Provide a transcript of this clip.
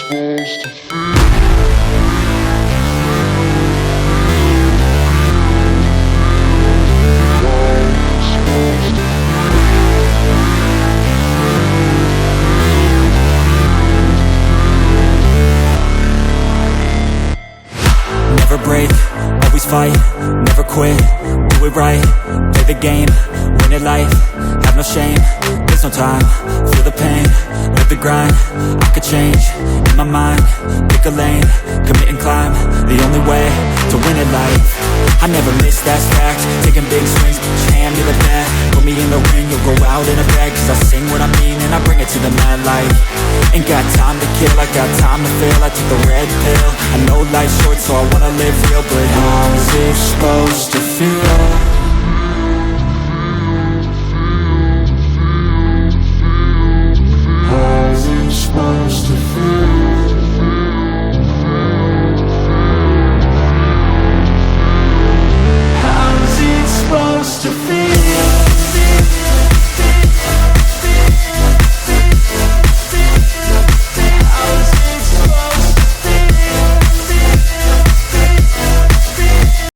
supposed to feel. Never break, always fight, never quit, do it right, play the game, win it life, have no shame, there's no time, feel the pain, live the grind, I could change, in my mind, pick a lane, commit and climb, the only way to win it life, I never miss, that's fact, taking big swings, put your hand to the bat, put me in the ring, you'll go out in a bag, cause I sing what I mean and I bring it to the mad light, ain't got time to kill, I got time to feel, I took the red pill, I know life's short so I wanna live real, but how's it supposed to feel?